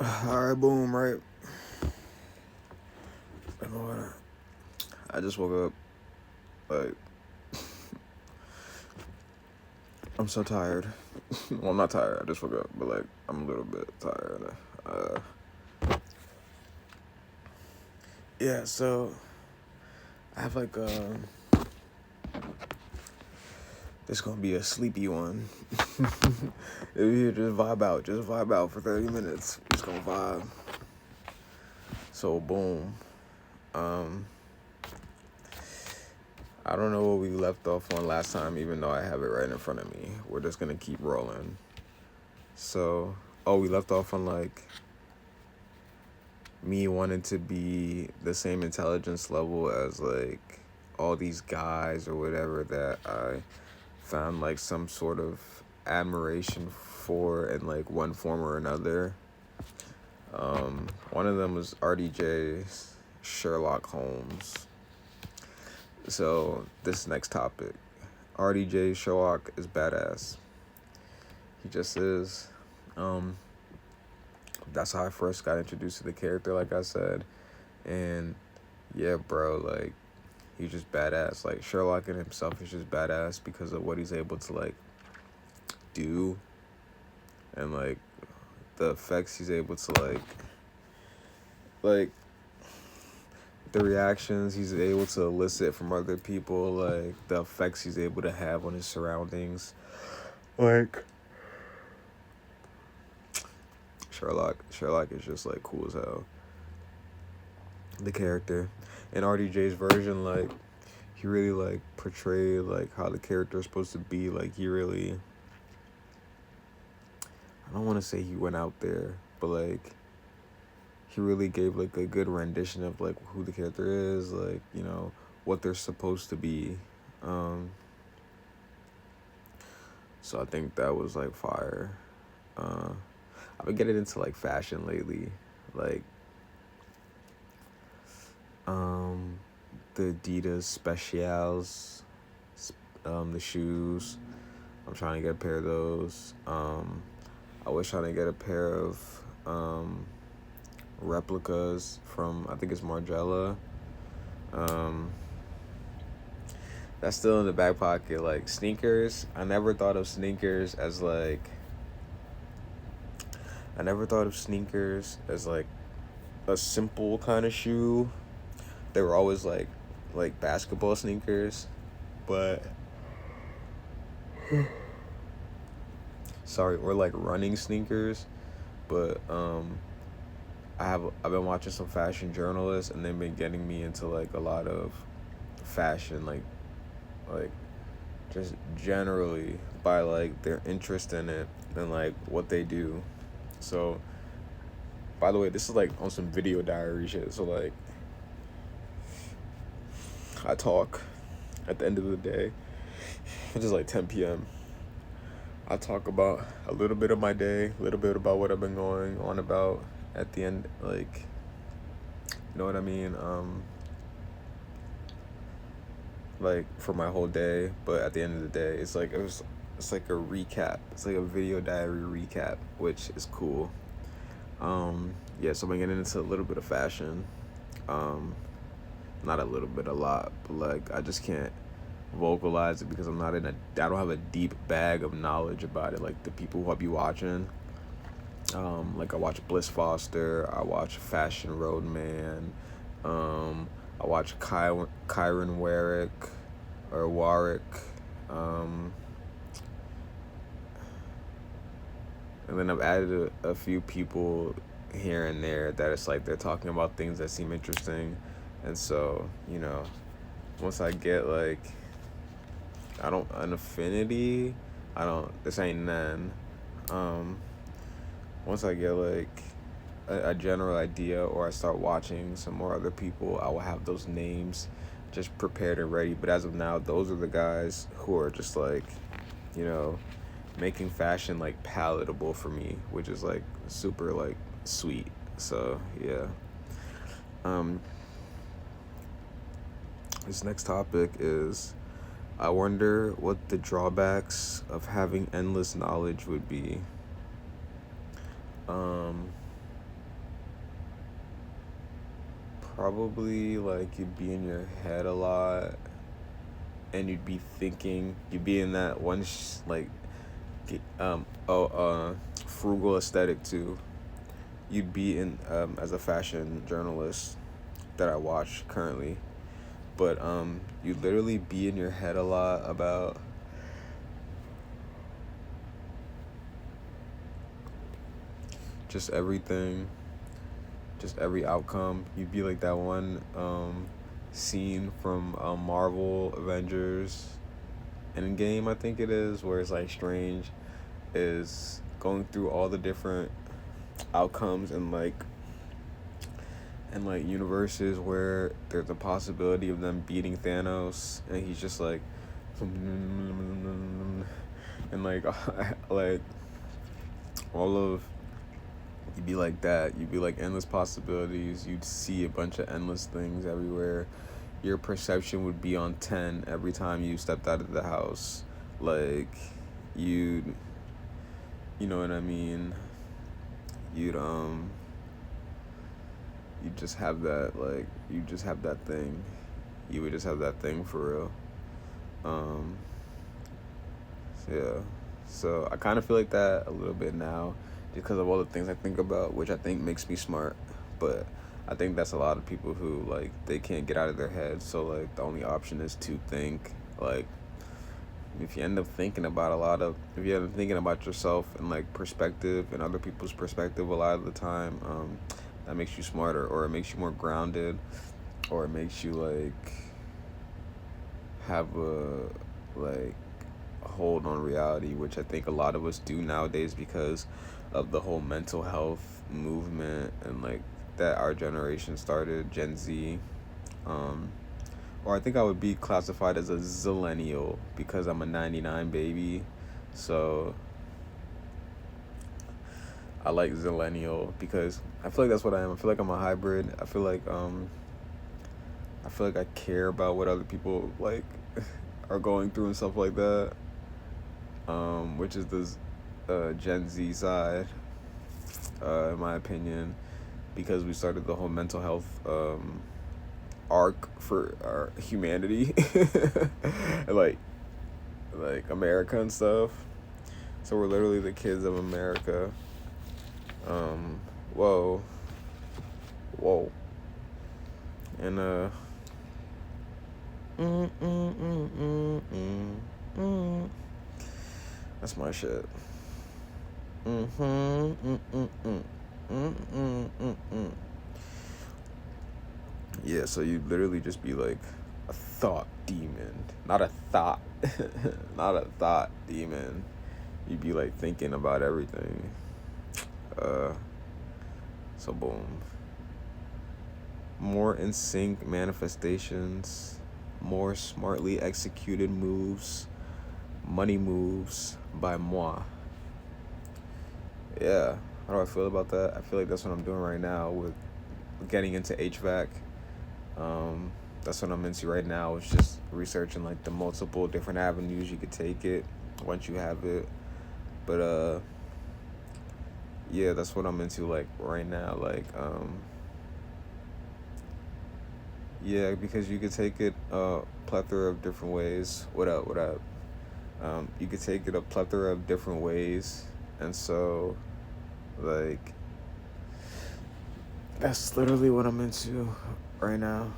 Alright, boom, right? I just woke up, like, I'm so tired. Well, I'm not tired, I just woke up, but, like, I'm a little bit tired. Uh, yeah, so, I have, like, this gonna be a sleepy one. If you just vibe out for 30 minutes. Just gonna vibe. So, boom. I don't know what we left off on last time, even though I have it right in front of me. We're just gonna keep rolling. So, we left off on, like, me wanting to be the same intelligence level as, like, all these guys or whatever that I found, like, some sort of admiration for in, like, one form or another. One of them was RDJ's Sherlock Holmes. So, this next topic. RDJ Sherlock is badass. He just is. That's how I first got introduced to the character, like I said. And yeah, bro, like, he's just badass. Like, Sherlock in himself is just badass because of what he's able to, like, do. And, like, the effects he's able to, like, the reactions he's able to elicit from other people, like, the effects he's able to have on his surroundings. Like, Sherlock is just, like, cool as hell. The character. In RDJ's version, like, he really, like, portrayed, like, how the character is supposed to be. Like, he really, I don't want to say he went out there, but, like, he really gave, like, a good rendition of, like, who the character is, like, you know, what they're supposed to be. So I think that was, like, fire. I've been getting into, like, fashion lately. Like, the Adidas Specials, the shoes. I'm trying to get a pair of those. I was trying to get a pair of replicas from, I think it's Margiela. That's still in the back pocket. Like, sneakers, I never thought of sneakers as, like, a simple kind of shoe. They were always, like basketball sneakers. But, sorry, or, like, running sneakers. But, I've been watching some fashion journalists, and they've been getting me into, like, a lot of fashion, like just generally by, like, their interest in it and, like, what they do. So, by the way, this is, like, on some video diary shit. So, like, I talk at the end of the day, which is, like, 10 p.m. I talk about a little bit of my day, a little bit about what I've been going on about at the end, like, you know what I mean? Like, for my whole day, but at the end of the day, it's like a recap. It's like a video diary recap, which is cool. Yeah, so I'm getting into a little bit of fashion. Not a little bit, a lot, but, like, I just can't vocalize it because I don't have a deep bag of knowledge about it, like the people who I be watching. Like, I watch Bliss Foster, I watch Fashion Roadman, I watch Kyron Warwick, and then I've added a few people here and there that it's like they're talking about things that seem interesting. And so, you know, once I get, like, an affinity, this ain't none. Once I get, like, a general idea, or I start watching some more other people, I will have those names just prepared and ready. But as of now, those are the guys who are just, like, you know, making fashion, like, palatable for me, which is, like, super, like, sweet. So, yeah. This next topic is, I wonder what the drawbacks of having endless knowledge would be. Probably like you'd be in your head a lot, and you'd be in that one frugal aesthetic too. You'd be in as a fashion journalist that I watch currently, but you'd literally be in your head a lot about just everything, just every outcome. You'd be like that one scene from Marvel Avengers Endgame, I think it is, where it's like Strange is going through all the different outcomes and universes where there's a possibility of them beating Thanos, and he's just like and like all of you'd be like that. You'd be like endless possibilities. You'd see a bunch of endless things everywhere. Your perception would be on 10 every time you stepped out of the house. Like you'd you know what I mean? You'd you just have that you just have that thing. You would just have that thing for real. Um yeah. So I kind of feel like that a little bit now because of all the things I think about, which I think makes me smart. But I think that's a lot of people who like they can't get out of their head. So like the only option is to think. Like if you end up thinking about if you end up thinking about yourself and like perspective and other people's perspective a lot of the time, that makes you smarter, or it makes you more grounded, or it makes you like have a like hold on reality, which I think a lot of us do nowadays because of the whole mental health movement and like that our generation started, Gen Z. Or I think I would be classified as a zillennial because I'm a 99 baby. So I like zillennial because I feel like that's what I am. I feel like I'm a hybrid. I feel like I care about what other people like are going through and stuff like that. Which is the Gen Z side, in my opinion, because we started the whole mental health arc for our humanity, and like America and stuff. So we're literally the kids of America. Whoa, whoa, and mm, mm, mm, mm, mm, mm. That's my shit. Mm-hmm. Mm-mm-mm. Mm-mm-mm-mm. Yeah, so you literally just be like a thought demon. Not a thought. Not a thought demon. You'd be like thinking about everything. So boom. More in sync manifestations, more smartly executed moves, money moves by moi. Yeah. How do I feel about that? I feel like that's what I'm doing right now with getting into HVAC. That's what I'm into right now. It's just researching like the multiple different avenues you could take it once you have it. But yeah, that's what I'm into like right now. Like yeah, because you could take it a plethora of different ways. What up? What up? You could take it a plethora of different ways, and so like that's literally what I'm into right now.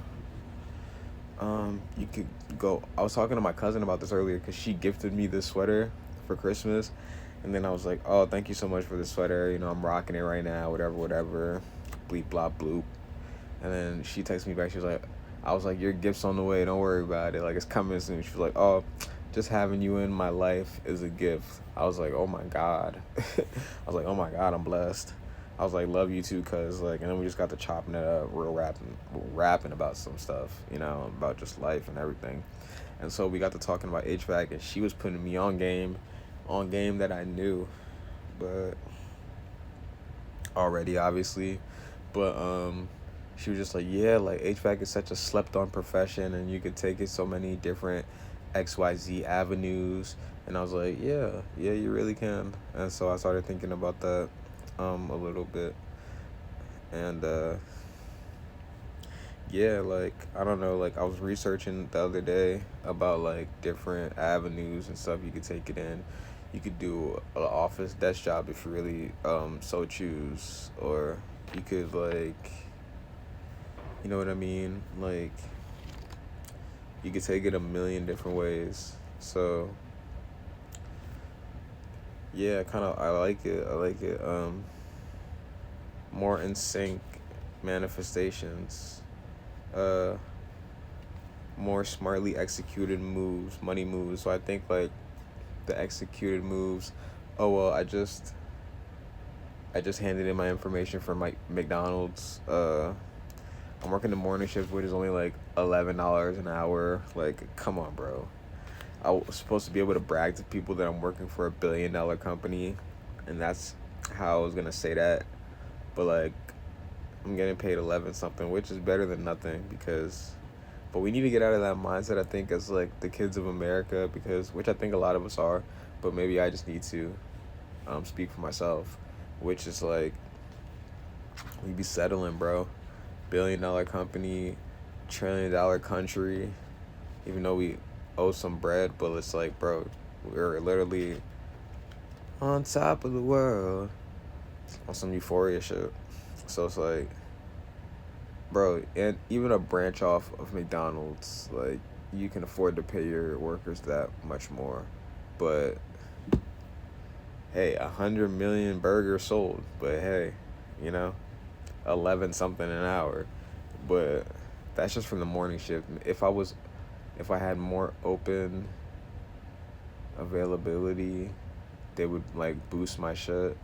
You could go. I was talking to my cousin about this earlier because she gifted me this sweater for Christmas, and then I was like, "Oh, thank you so much for the sweater. You know, I'm rocking it right now. Whatever, whatever. Bleep, blop, bloop." And then she texted me back. She was like, "I was like, your gift's on the way. Don't worry about it. Like, it's coming soon." She was like, "Oh, just having you in my life is a gift." I was like, "Oh my God." I was like, "Oh my God, I'm blessed." I was like, "Love you too, cuz," like, and then we just got to chopping it up, real rapping about some stuff, you know, about just life and everything. And so we got to talking about HVAC, and she was putting me on game that I knew, but already, obviously. But she was just like, "Yeah, like HVAC is such a slept on profession, and you could take it so many different XYZ avenues." And I was like, "Yeah, you really can." And so I started thinking about that a little bit, and yeah, like I don't know, like I was researching the other day about like different avenues and stuff you could take it in. You could do an office desk job if you really so choose, or you could like, you know what I mean? Like you could take it a million different ways. So yeah, kind of I like it. I like it. More in sync manifestations. Uh, more smartly executed moves, money moves. So I think like the executed moves. Oh well, I just handed in my information for my McDonald's. I'm working the morning shift, which is only like $11 an hour. Like, come on, bro. I was supposed to be able to brag to people that I'm working for $1 billion company, and that's how I was gonna say that. But like, I'm getting paid 11 something, which is better than nothing because. But we need to get out of that mindset. I think as like the kids of America, because which I think a lot of us are, but maybe I just need to speak for myself, which is like we be settling, bro. $1 billion company, $1 trillion country, even though we owe some bread, but it's like, bro, we're literally on top of the world on some euphoria shit. So it's like, bro, and even a branch off of McDonald's, like, you can afford to pay your workers that much more. But hey, 100 million burgers sold. But hey, you know, 11 something an hour. But that's just from the morning shift. If I had more open availability, they would like boost my shit.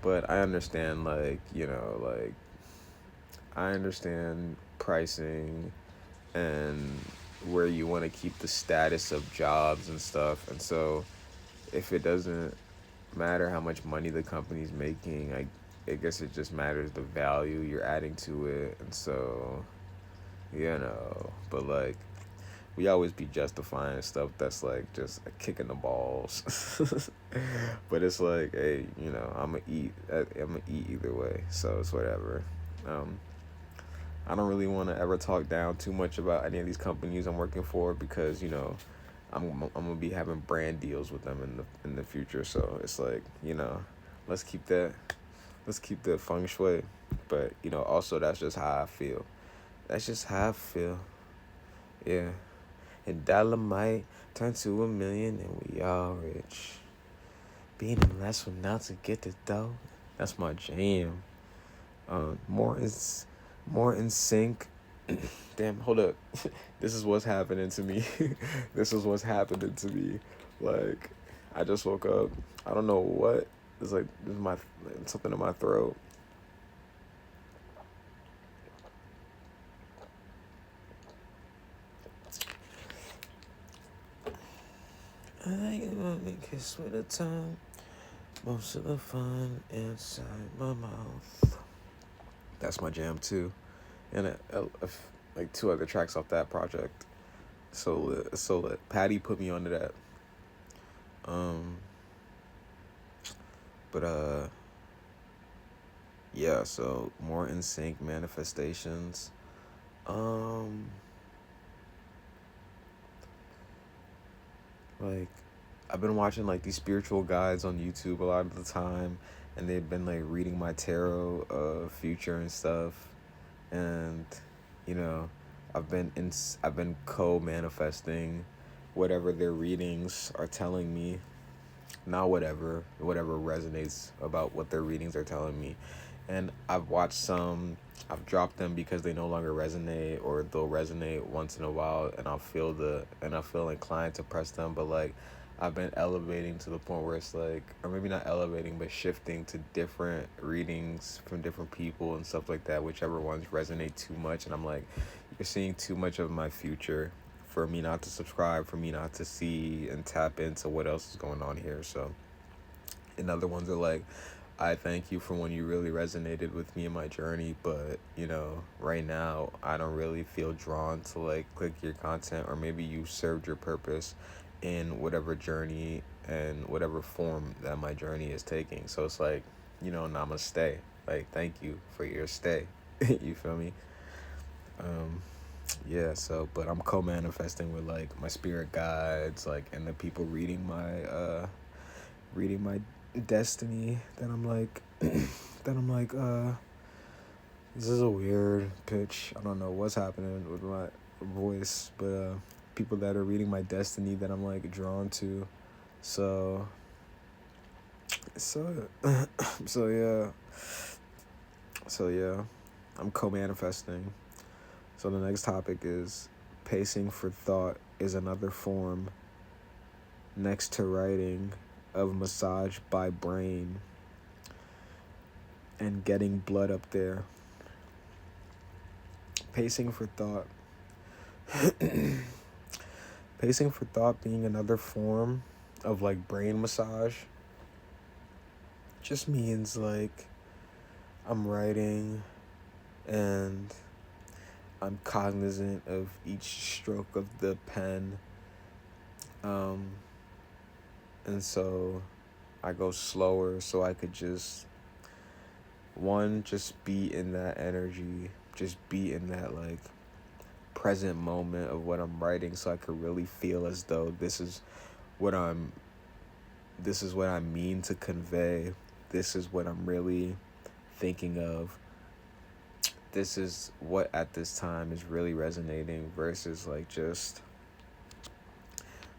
But I understand, like, like I understand pricing and where you want to keep the status of jobs and stuff. And so if it doesn't matter how much money the company's making, I guess it just matters the value you're adding to it. And so, but like we always be justifying stuff that's like just a kick in the balls. But it's like, hey, I'm gonna eat either way, so it's whatever. um I don't really want to ever talk down too much about any of these companies I'm working for because I'm gonna be having brand deals with them in the future. So it's like, let's keep that let's keep the feng shui. But also that's just how I feel. That's just how I feel. Yeah. And dollar might turn to a million and we all rich. Being in less from now to get the dough. That's my jam. More is more in sync. Damn, hold up. This is what's happening to me. This is what's happening to me. Like, I just woke up. I don't know what. It's like there's something in my throat. I like it when we kiss with a tongue. Most of the fun inside my mouth. That's my jam too, and like two other tracks off that project. So Patty put me onto that. Um, but yeah. So more in sync manifestations. Um, like I've been watching like these spiritual guides on YouTube a lot of the time, and they've been like reading my tarot future and stuff, and you know, I've been co-manifesting whatever their readings are telling me, not whatever resonates about what their readings are telling me. And I've dropped them because they no longer resonate, or they'll resonate once in a while and I feel inclined to press them. But like I've been elevating to the point where it's like, or maybe not elevating but shifting to different readings from different people and stuff like that, whichever ones resonate too much. And I'm like, you're seeing too much of my future for me not to subscribe, for me not to see and tap into what else is going on here. So, and other ones are like, I thank you for when you really resonated with me in my journey, but right now I don't really feel drawn to like click your content, or maybe you served your purpose in whatever journey and whatever form that my journey is taking. So it's like, namaste. Like, thank you for your stay. You feel me? Um, yeah. So, but I'm co-manifesting with like my spirit guides, like, and the people reading my destiny. That I'm like, this is a weird pitch. I don't know what's happening with my voice, but people that are reading my destiny that I'm like drawn to. So, so, so yeah, so yeah, I'm co-manifesting. So the next topic is pacing for thought is another form next to writing of massage by brain and getting blood up there. Pacing for thought. Pacing for thought being another form of like brain massage just means like I'm writing and I'm cognizant of each stroke of the pen. And so I go slower so I could just be in that energy, just be in that like present moment of what I'm writing so I could really feel as though this is what I mean to convey. This is what I'm really thinking of. This is what at this time is really resonating versus like just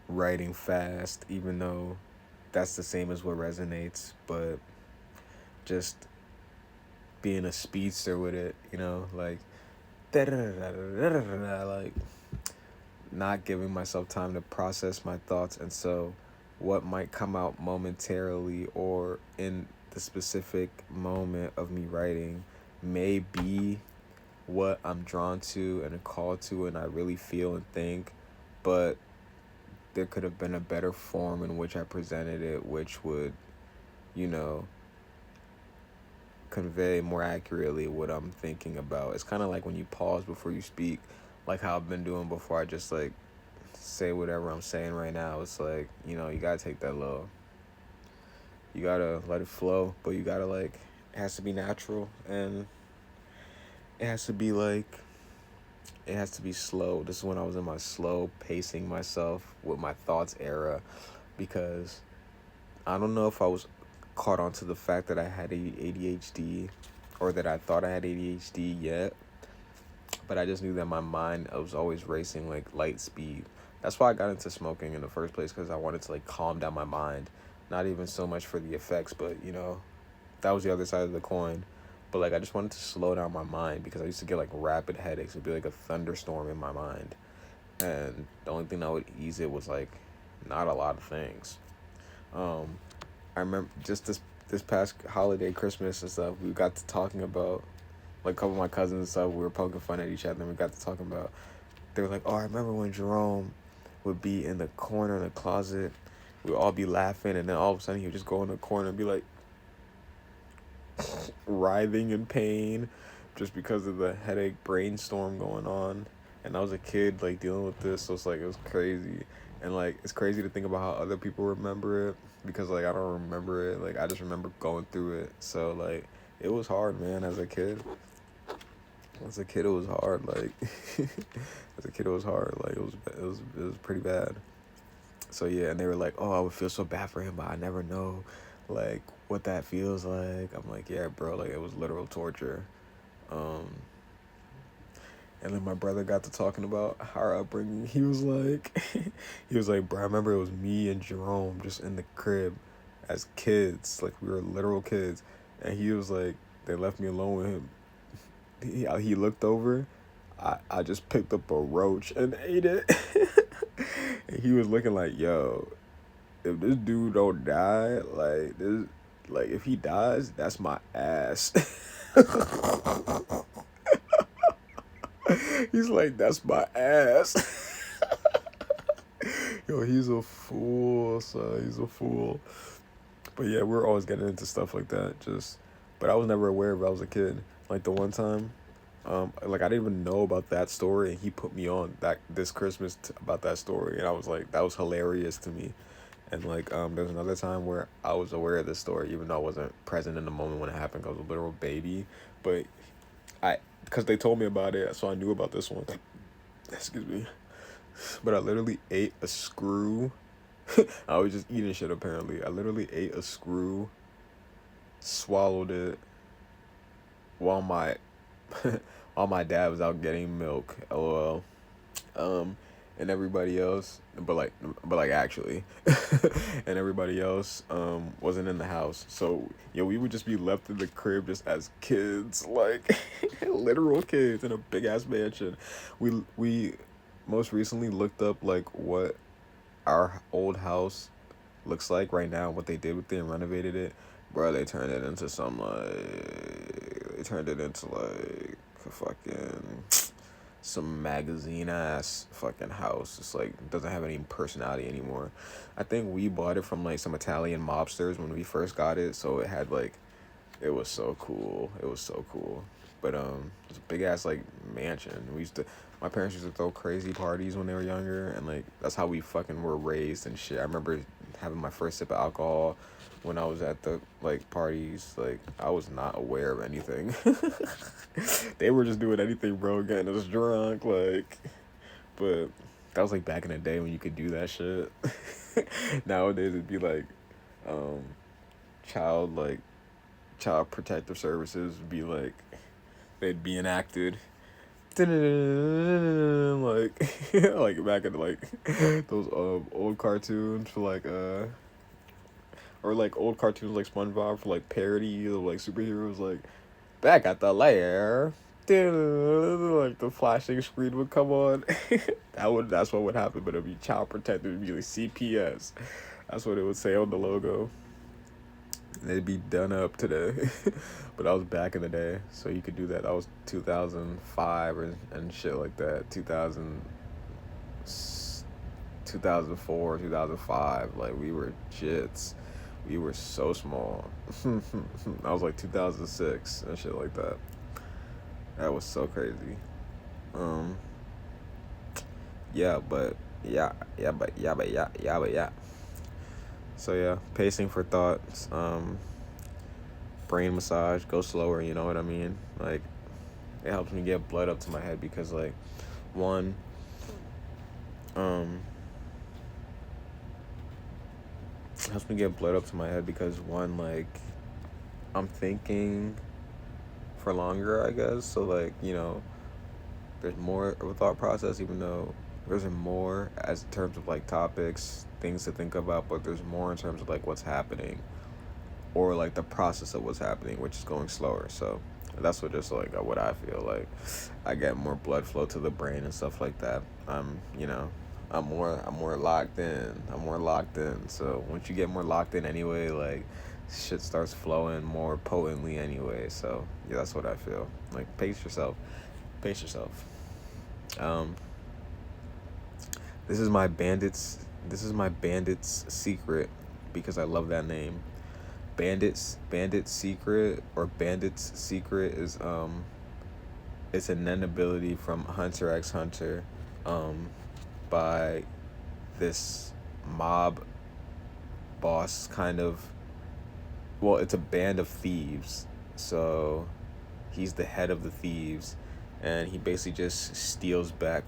writing fast, even though that's the same as what resonates, but just being a speedster with it, like like not giving myself time to process my thoughts, and so what might come out momentarily or in the specific moment of me writing may be what I'm drawn to and called to and I really feel and think, but there could have been a better form in which I presented it, which would, convey more accurately what I'm thinking about. It's kind of like when you pause before you speak, like how I've been doing before I just like say whatever I'm saying right now. It's like, you gotta take that low. You gotta let it flow, but you gotta like, it has to be natural and it has to be like, it has to be slow. This is when I was in my slow pacing myself with my thoughts era, because I don't know if I was caught on to the fact that I had ADHD or that I thought I had ADHD yet, but I just knew that my mind was always racing like light speed. That's why I got into smoking in the first place, because I wanted to like calm down my mind, not even so much for the effects, but that was the other side of the coin. But like I just wanted to slow down my mind because I used to get like rapid headaches. It'd be like a thunderstorm in my mind, and the only thing that would ease it was like not a lot of things. I remember just this past holiday, Christmas and stuff, we got to talking about, like, a couple of my cousins and stuff, we were poking fun at each other, and we got to talking about, they were like, oh, I remember when Jerome would be in the corner in the closet, we'd all be laughing, and then all of a sudden he would just go in the corner and be like writhing in pain just because of the headache brainstorm going on. And I was a kid like dealing with this, so it's like it was crazy. And like it's crazy to think about how other people remember it, because like I don't remember it. Like I just remember going through it. So like it was hard, man. As a kid it was hard. Like as a kid it was hard. Like it was pretty bad. So yeah, and they were like, oh, I would feel so bad for him, but I never know like what that feels like. I'm like, yeah, bro, like it was literal torture. And then my brother got to talking about our upbringing. He was like, bro, I remember it was me and Jerome just in the crib as kids. Like, we were literal kids. And he was like, they left me alone with him. He looked over. I just picked up a roach and ate it. And he was looking like, yo, if this dude don't die, like, if he dies, that's my ass. He's like, that's my ass. Yo, he's a fool, son. He's a fool. But yeah, we're always getting into stuff like that. But I was never aware of it. I was a kid. Like the one time, like I didn't even know about that story, and he put me on this Christmas about that story, and I was like, that was hilarious to me. And like, there's another time where I was aware of this story, even though I wasn't present in the moment when it happened. 'Cause I was a literal baby, but because they told me about it, so I knew about this one. Excuse me. But I literally ate a screw. I was just eating shit apparently. I literally ate a screw, swallowed it while my while my dad was out getting milk. LOL. Um, and everybody else, but like actually, and everybody else wasn't in the house. So yeah, we would just be left in the crib just as kids, like literal kids in a big ass mansion. We most recently looked up like what our old house looks like right now, what they did with it and renovated it. Bro, they turned it into some like they turned it into like a fucking some magazine ass fucking house. It's like doesn't have any personality anymore. I think we bought it from like some Italian mobsters when we first got it, so it had like it was so cool. It was so cool. But it's a big ass like mansion. My parents used to throw crazy parties when they were younger, and like that's how we fucking were raised and shit. I remember having my first sip of alcohol when I was at the like parties. Like I was not aware of anything. They were just doing anything, bro, getting us drunk, like. But that was like back in the day when you could do that shit. Nowadays it'd be like, um, child like child protective services would be like they'd be enacted. Like like back in like those old cartoons for like or like old cartoons like SpongeBob for like parody of like superheroes, like back at the lair. Like the flashing screen would come on. That's what would happen, but it'd be child protective, it'd be like CPS. That's what it would say on the logo. They'd be done up today. But that was back in the day, so you could do that. That was 2005 and shit like that. 2004, 2005. Like we were jits. We were so small. I was like 2006 and shit like that. That was so crazy. Um, yeah, but yeah. So yeah, pacing for thoughts. Brain massage, go slower. You know what I mean? Like, it helps me get blood up to my head because like, one, um, it helps me get blood up to my head because one, like, I'm thinking for longer, I guess. So like, there's more of a thought process, even though there's more as in terms of like topics, things to think about, but there's more in terms of like what's happening or like the process of what's happening, which is going slower. So that's what just like what I feel like. I get more blood flow to the brain and stuff like that. I'm more locked in. I'm more locked in. So once you get more locked in anyway, like shit starts flowing more potently anyway. So yeah, that's what I feel. Like pace yourself. Pace yourself. Um this is my bandit's secret because I love that name. Bandit's secret or bandit's secret is it's an ability from Hunter x Hunter by this mob boss kind of. Well, it's a band of thieves, so he's the head of the thieves, and he basically just steals back.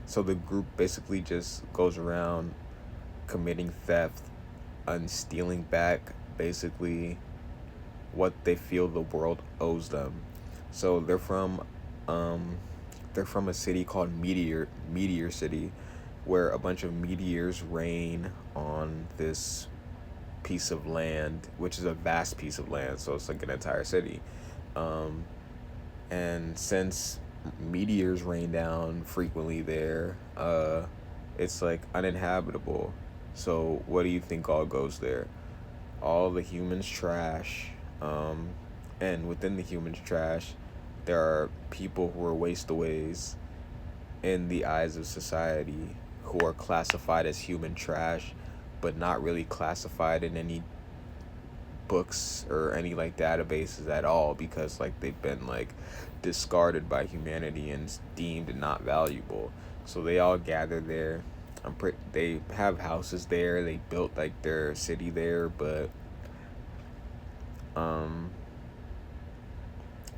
So the group basically just goes around committing theft and stealing back basically what they feel the world owes them. So they're from a city called Meteor City, where a bunch of meteors rain on this piece of land, which is a vast piece of land, so it's like an entire city. Um, and since meteors rain down frequently there, it's like uninhabitable. So what do you think all goes there? All the humans trash, and within the humans trash, there are people who are wastaways in the eyes of society who are classified as human trash, but not really classified in any books or any like databases at all because like they've been like discarded by humanity and deemed not valuable. So they all gather there. They have houses there. They built like their city there, but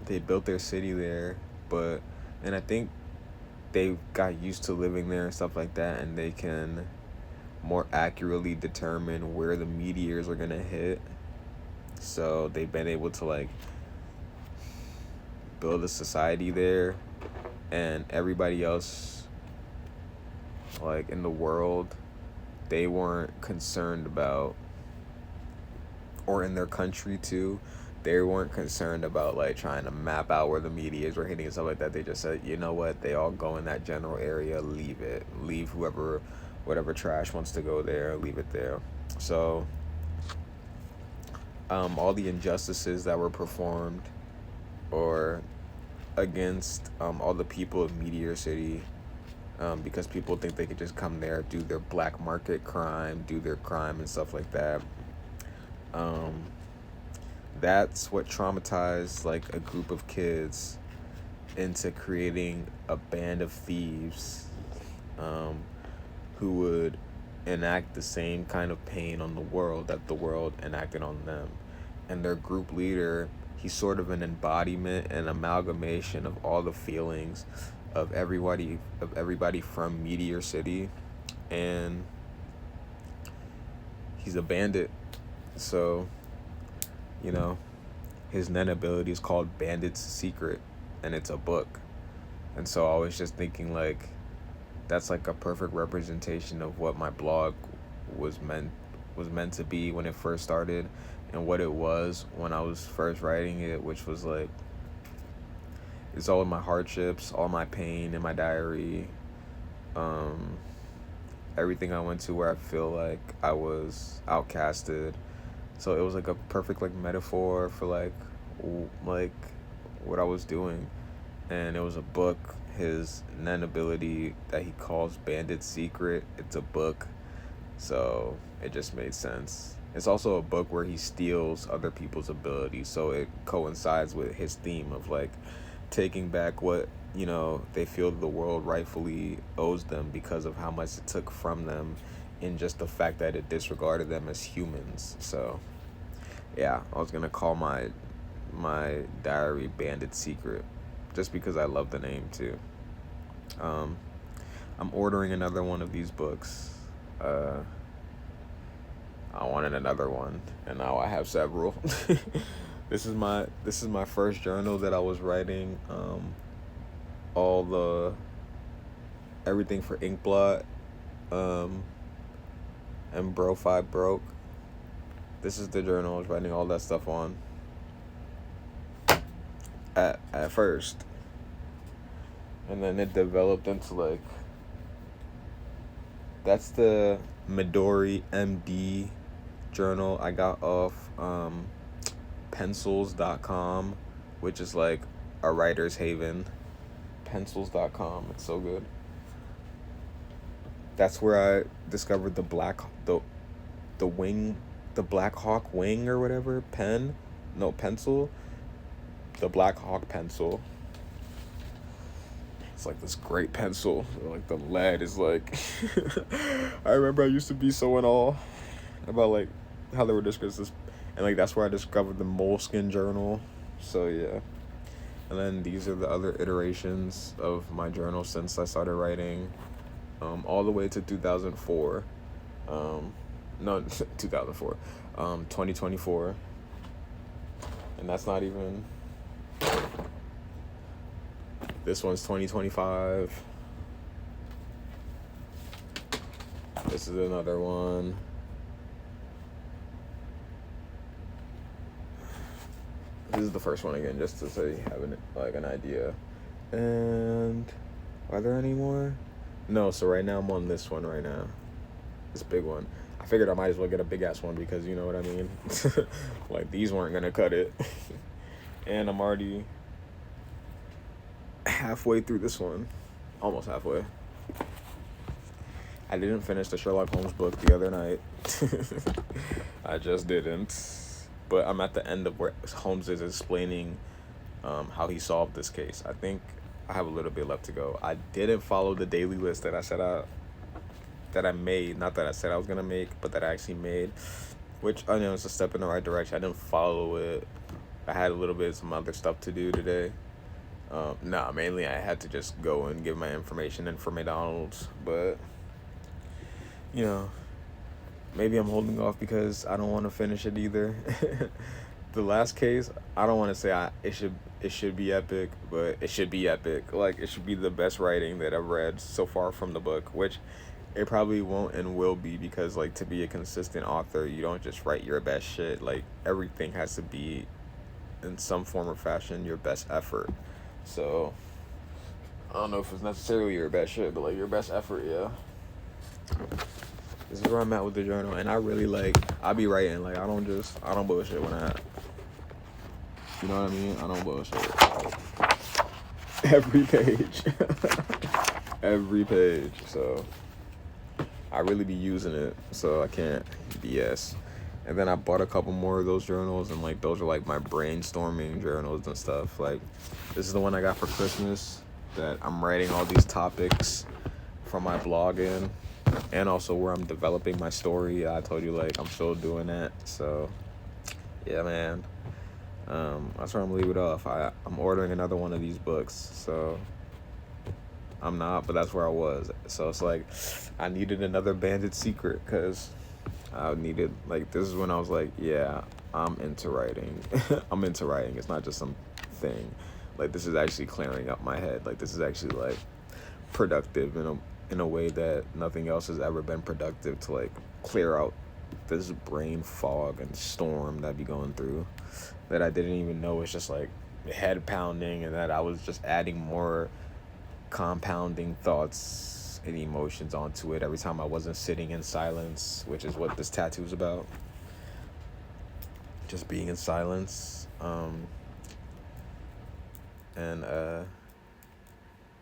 they built their city there, but and I think they got used to living there and stuff like that, and they can more accurately determine where the meteors are gonna hit. So they've been able to like build a society there, and everybody else like in the world, they weren't concerned about, or in their country too, they weren't concerned about like trying to map out where the meteors were hitting and stuff like that. They just said, you know what, they all go in that general area, leave whoever, whatever trash wants to go there, leave it there. So all the injustices that were performed or against all the people of Meteor City, because people think they could just come there, do their black market crime, do their crime and stuff like that. That's what traumatized like a group of kids into creating a band of thieves, who would enact the same kind of pain on the world that the world enacted on them. And their group leader, he's sort of an embodiment and amalgamation of all the feelings of everybody from Meteor City, and he's a bandit. So, you know, his Nen ability is called Bandit's Secret, and it's a book. And so I was just thinking like that's like a perfect representation of what my blog was meant to be when it first started, and what it was when I was first writing it, which was like it's all of my hardships, all my pain in my diary, everything I went to where I feel like I was outcasted. So it was like a perfect like metaphor for like what I was doing. And it was a book, his Nen ability that he calls Bandit's Secret. It's a book, so it just made sense. It's also a book where he steals other people's abilities, so it coincides with his theme of like taking back what, you know, they feel the world rightfully owes them because of how much it took from them in just the fact that it disregarded them as humans. So yeah, I was gonna call my diary Bandit's Secret just because I love the name too. I'm ordering another one of these books. I wanted another one, and now I have several. This is my first journal that I was writing everything for inkblot, and Bro5 Broke. This is the journal I was writing all that stuff on at first, and then it developed into like, that's the Midori MD journal I got off pencils.com, which is like a writer's haven. Pencils.com, it's so good. That's where I discovered the Black Hawk wing or whatever pencil, the Black Hawk pencil. It's like this great pencil. Like the lead is like I remember I used to be so in awe about like how they were describing this, and like that's where I discovered the Moleskin journal. So yeah. And then these are the other iterations of my journal since I started writing, all the way to 2004. No, 2004. 2024. And that's not even. This one's 2025. This is another one. This is the first one again, just to say you have an idea. And are there any more? No, so right now I'm on this one right now. This big one. I figured I might as well get a big ass one because you know what I mean. Like these weren't gonna cut it. And I'm already halfway through this one. Almost halfway. I didn't finish the Sherlock Holmes book the other night. I just didn't. But I'm at the end of where Holmes is explaining how he solved this case. I think I have a little bit left to go. I didn't follow the daily list that I set out, that I made. Not that I said I was going to make, but that I actually made. Which, I know, is a step in the right direction. I didn't follow it I had a little bit of some other stuff to do today. Nah, mainly I had to just go and give my information in for McDonald's, but you know, maybe I'm holding off because I don't want to finish it either. The last case, I don't want to say it should be epic, but it should be epic. Like it should be the best writing that I've read so far from the book, which it probably won't and will be because like to be a consistent author, you don't just write your best shit. Like everything has to be in some form or fashion your best effort. So I don't know if it's necessarily your best shit, but like your best effort, yeah. This is where I'm at with the journal, and I really like. I be writing like I don't bullshit when you know what I mean. I don't bullshit. Every page, every page. So I really be using it, so I can't BS. And then I bought a couple more of those journals, and like those are like my brainstorming journals and stuff. Like this is the one I got for Christmas that I'm writing all these topics from my blog in, and also where I'm developing my story. I told you like I'm still doing that. So yeah, man. That's where I'm gonna leave it off. I'm ordering another one of these books, so I'm not, but that's where I was. So it's like I needed another banded secret because I needed like this is when I was like, yeah, I'm into writing. I'm into writing. It's not just some thing. Like this is actually clearing up my head. Like this is actually like productive in a way that nothing else has ever been productive to like clear out this brain fog and storm that I be going through that I didn't even know was just like head pounding, and that I was just adding more compounding thoughts and emotions onto it every time I wasn't sitting in silence, which is what this tattoo is about. Just being in silence. And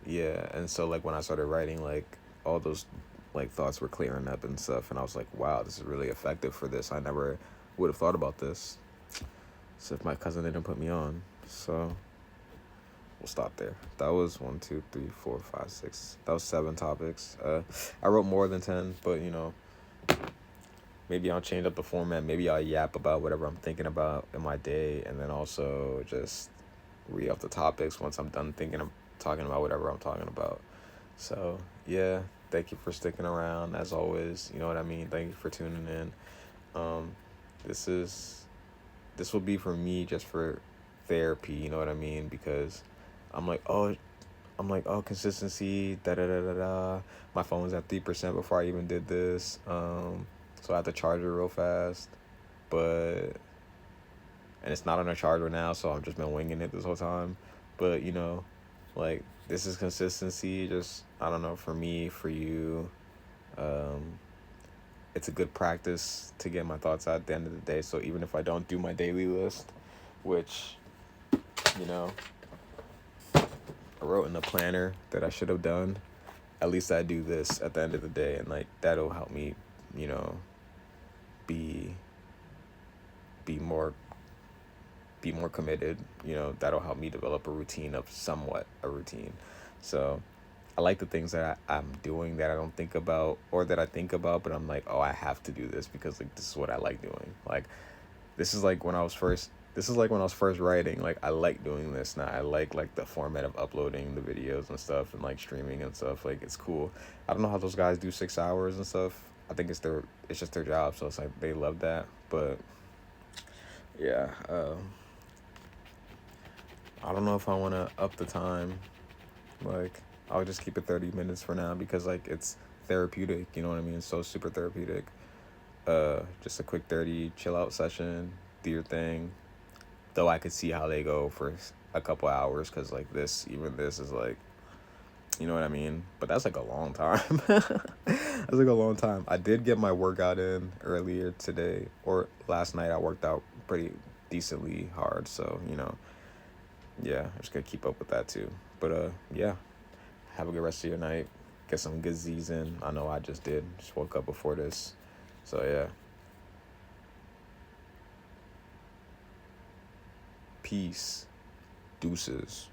yeah, and so like when I started writing, like all those like thoughts were clearing up and stuff, and I was like, wow, this is really effective for this. I never would have thought about this. So if my cousin didn't put me on. So we'll stop there. That was 1, 2, 3, 4, 5, 6. That was 7 topics. I wrote more than 10, but you know, maybe I'll change up the format. Maybe I'll yap about whatever I'm thinking about in my day, and then also just read off the topics once I'm done talking about whatever I'm talking about. So yeah, thank you for sticking around as always. You know what I mean? Thank you for tuning in. This will be for me just for therapy, you know what I mean? Because I'm like, oh, consistency, da da da da da. My phone was at 3% before I even did this. So I have to charge it real fast. And it's not on a charger now, so I've just been winging it this whole time. But, you know, like, this is consistency, just, I don't know, for me, for you. It's a good practice to get my thoughts out at the end of the day. So even if I don't do my daily list, which, you know, I wrote in the planner that I should have done, at least I do this at the end of the day, and like that'll help me, you know, be more committed. You know, that'll help me develop a routine. So I like the things that I'm doing that I don't think about, or that I think about, but I'm like, oh, I have to do this because like this is what I like doing. Like this is like when I was first writing. Like I like doing this now. I like the format of uploading the videos and stuff, and like streaming and stuff. Like it's cool. I don't know how those guys do 6 hours and stuff. I think it's just their job, so it's like they love that. But yeah, I don't know if I want to up the time. Like I'll just keep it 30 minutes for now because like it's therapeutic, you know what I mean? It's so super therapeutic. Just a quick 30 chill out session, do your thing. Though I could see how they go for a couple hours, because like this is like, you know what I mean? But that's like a long time. That's like a long time. I did get my workout in earlier today, or last night. I worked out pretty decently hard, so you know, yeah, I'm just gonna keep up with that too. But yeah, have a good rest of your night. Get some good Z's in. I know I just did. Just woke up before this, so yeah. Peace. Deuces.